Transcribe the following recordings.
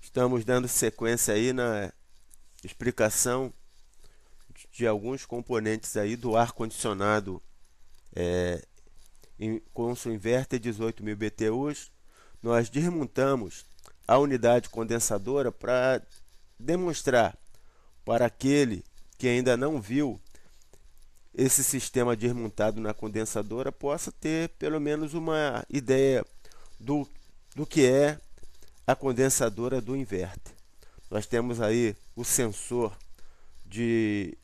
Estamos dando sequência aí na explicação de alguns componentes aí do ar-condicionado com seu inverter 18.000 BTUs. Nós desmontamos a unidade condensadora para demonstrar para aquele que ainda não viu esse sistema desmontado na condensadora possa ter pelo menos uma ideia do que é a condensadora do inverter. Nós temos aí o sensor de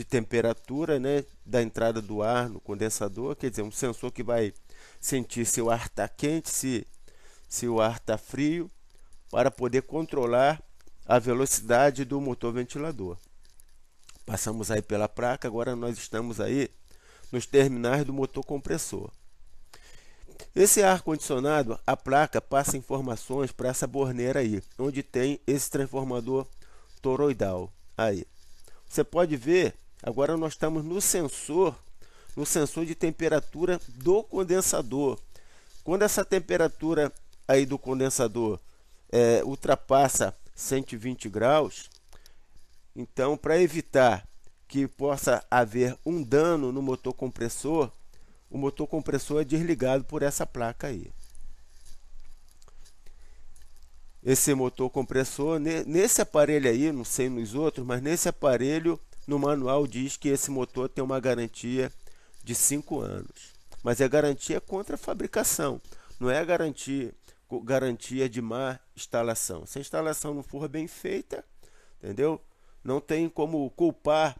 temperatura, né, da entrada do ar no condensador, quer dizer, um sensor que vai sentir se o ar está quente, se o ar está frio, para poder controlar a velocidade do motor ventilador. Passamos aí pela placa, agora nós estamos aí nos terminais do motor compressor. Esse ar-condicionado, a placa passa informações para essa borneira aí, onde tem esse transformador toroidal aí. Você pode ver, agora nós estamos no sensor de temperatura do condensador. Quando essa temperatura aí do condensador ultrapassa 120 graus, então para evitar que possa haver um dano no motor compressor, o motor compressor é desligado por essa placa aí. Esse motor compressor, nesse aparelho aí, não sei nos outros, mas nesse aparelho, no manual diz que esse motor tem uma garantia de 5 anos. Mas é garantia contra a fabricação, não é garantia de má instalação. Se a instalação não for bem feita, entendeu? Não tem como culpar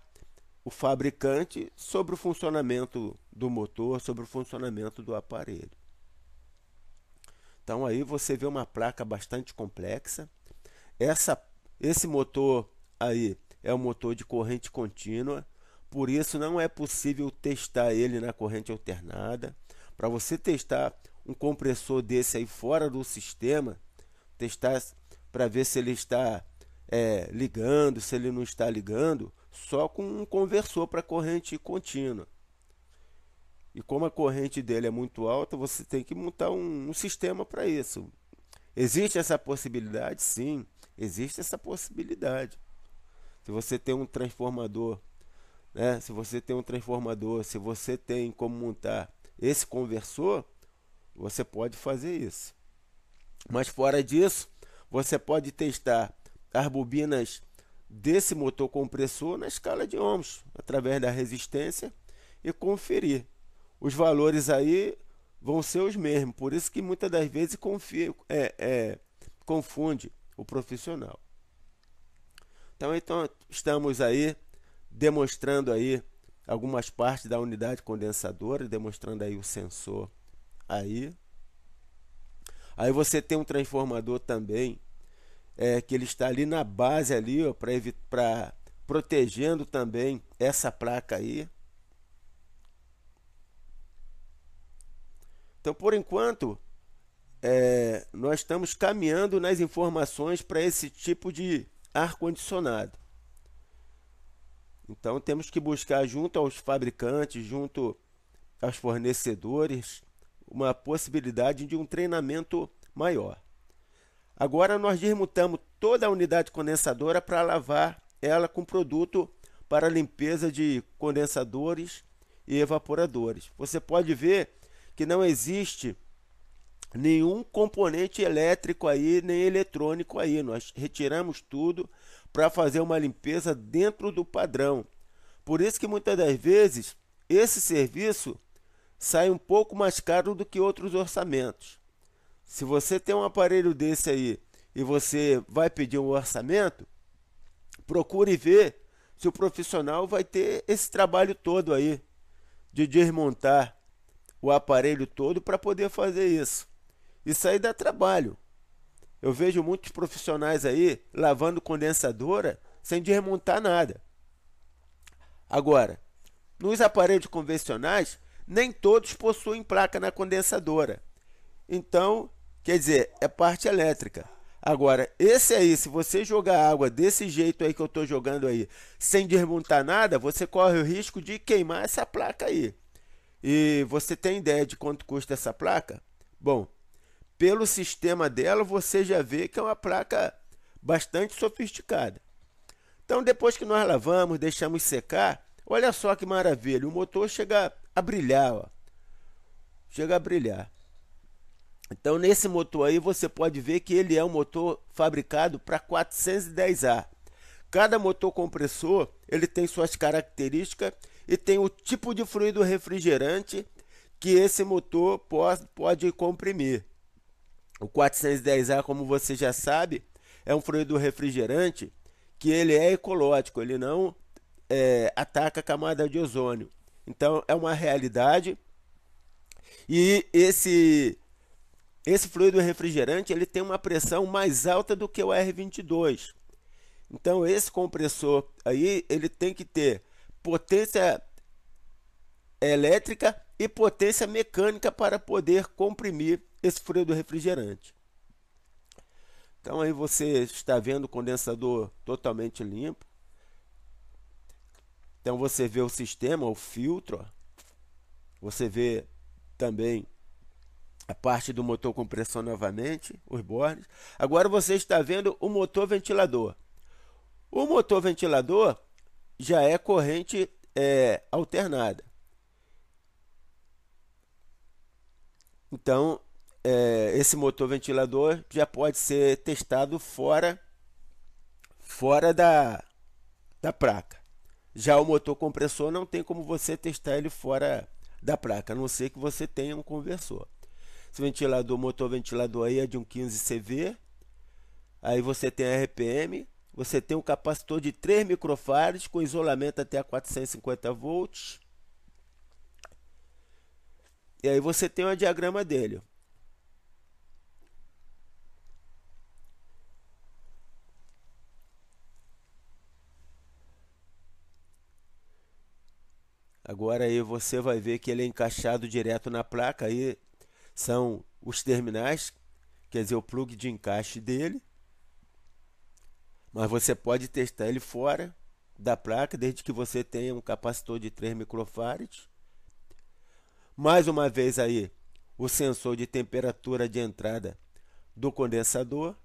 o fabricante sobre o funcionamento do motor, sobre o funcionamento do aparelho. Então aí você vê uma placa bastante complexa. Esse motor aí é um motor de corrente contínua, por isso não é possível testar ele na corrente alternada. Para você testar um compressor desse aí fora do sistema, testar para ver se ele está ligando, se ele não está ligando, só com um conversor para corrente contínua. E como a corrente dele é muito alta, você tem que montar um sistema para isso. Existe essa possibilidade? Sim, existe essa possibilidade. Se você tem um transformador, né? Se você tem como montar esse conversor, você pode fazer isso. Mas fora disso, você pode testar as bobinas desse motor compressor na escala de ohms, através da resistência, e conferir. Os valores aí vão ser os mesmos, por isso que muitas das vezes confunde o profissional. Então estamos aí demonstrando aí algumas partes da unidade condensadora, demonstrando aí o sensor aí. Aí você tem um transformador também, que ele está ali na base ali, para protegendo também essa placa aí. Então, por enquanto, nós estamos caminhando nas informações para esse tipo de ar-condicionado. Então, temos que buscar junto aos fabricantes, junto aos fornecedores, uma possibilidade de um treinamento maior. Agora, nós desmontamos toda a unidade condensadora para lavar ela com produto para limpeza de condensadores e evaporadores. Você pode ver que não existe nenhum componente elétrico aí, nem eletrônico aí. Nós retiramos tudo para fazer uma limpeza dentro do padrão. Por isso que muitas das vezes esse serviço sai um pouco mais caro do que outros orçamentos. Se você tem um aparelho desse aí e você vai pedir um orçamento, procure ver se o profissional vai ter esse trabalho todo aí de desmontar o aparelho todo para poder fazer isso. Isso aí dá trabalho. Eu vejo muitos profissionais aí lavando condensadora sem desmontar nada. Agora, nos aparelhos convencionais, nem todos possuem placa na condensadora. Então, quer dizer, é parte elétrica. Agora, esse aí, se você jogar água desse jeito aí que eu estou jogando aí, sem desmontar nada, você corre o risco de queimar essa placa aí. E você tem ideia de quanto custa essa placa? Bom, pelo sistema dela você já vê que é uma placa bastante sofisticada. Então, depois que nós lavamos, deixamos secar, olha só que maravilha, o motor chega a brilhar, ó. Chega a brilhar. Então, nesse motor aí, você pode ver que ele é um motor fabricado para 410A. Cada motor compressor, ele tem suas características e tem o tipo de fluido refrigerante que esse motor pode comprimir. O 410A, como você já sabe, é um fluido refrigerante que ele é ecológico, ele não ataca a camada de ozônio. Então, é uma realidade. E esse fluido refrigerante ele tem uma pressão mais alta do que o R22. Então, esse compressor aí, ele tem que ter potência elétrica e potência mecânica para poder comprimir esse fluido refrigerante. Então, aí você está vendo o condensador totalmente limpo. Então, você vê o sistema, o filtro. Ó. Você vê também a parte do motor compressor novamente, os bornes. Agora você está vendo o motor ventilador. O motor ventilador já é corrente alternada. Então, esse motor ventilador já pode ser testado fora da placa. Já o motor compressor não tem como você testar ele fora da placa, a não ser que você tenha um conversor. Esse ventilador, motor ventilador aí é de um 15 CV. Aí você tem RPM, você tem um capacitor de 3 microfarads com isolamento até a 450 volts. E aí você tem o diagrama dele. Agora aí você vai ver que ele é encaixado direto na placa. Aí são os terminais, quer dizer, o plug de encaixe dele. Mas você pode testar ele fora da placa, desde que você tenha um capacitor de 3 microfarads. Mais uma vez aí, o sensor de temperatura de entrada do condensador.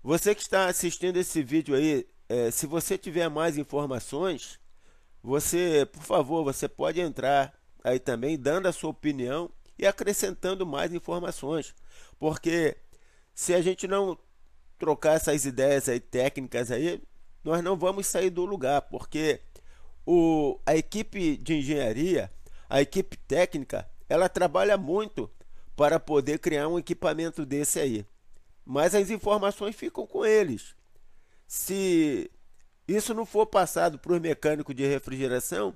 Você que está assistindo esse vídeo aí, se você tiver mais informações, por favor, você pode entrar aí também dando a sua opinião e acrescentando mais informações, porque se a gente não trocar essas ideias aí técnicas aí, nós não vamos sair do lugar, porque a equipe de engenharia, a equipe técnica, ela trabalha muito para poder criar um equipamento desse aí, mas as informações ficam com eles. Se isso não for passado para os mecânicos de refrigeração,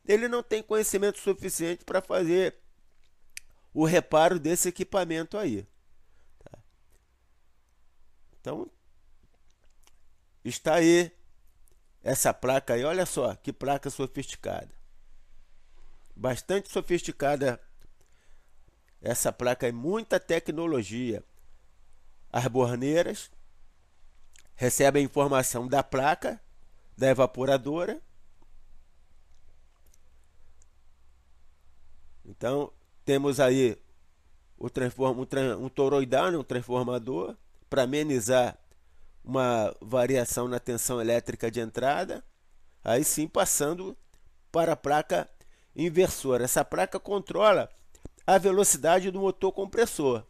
ele não tem conhecimento suficiente para fazer o reparo desse equipamento aí. Tá? Então, está aí essa placa aí, olha só que placa sofisticada. Bastante sofisticada essa placa aí, muita tecnologia. As borneiras recebem a informação da placa, da evaporadora. Então, temos aí um toroidal, um transformador, para amenizar uma variação na tensão elétrica de entrada. Aí sim, passando para a placa inversora. Essa placa controla a velocidade do motor compressor.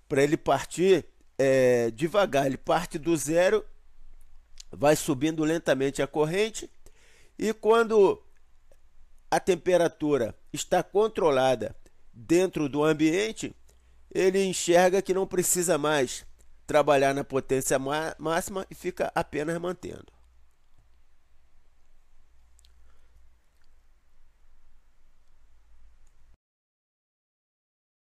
Para ele partir devagar, ele parte do zero, vai subindo lentamente a corrente, e quando a temperatura está controlada dentro do ambiente, ele enxerga que não precisa mais trabalhar na potência máxima e fica apenas mantendo.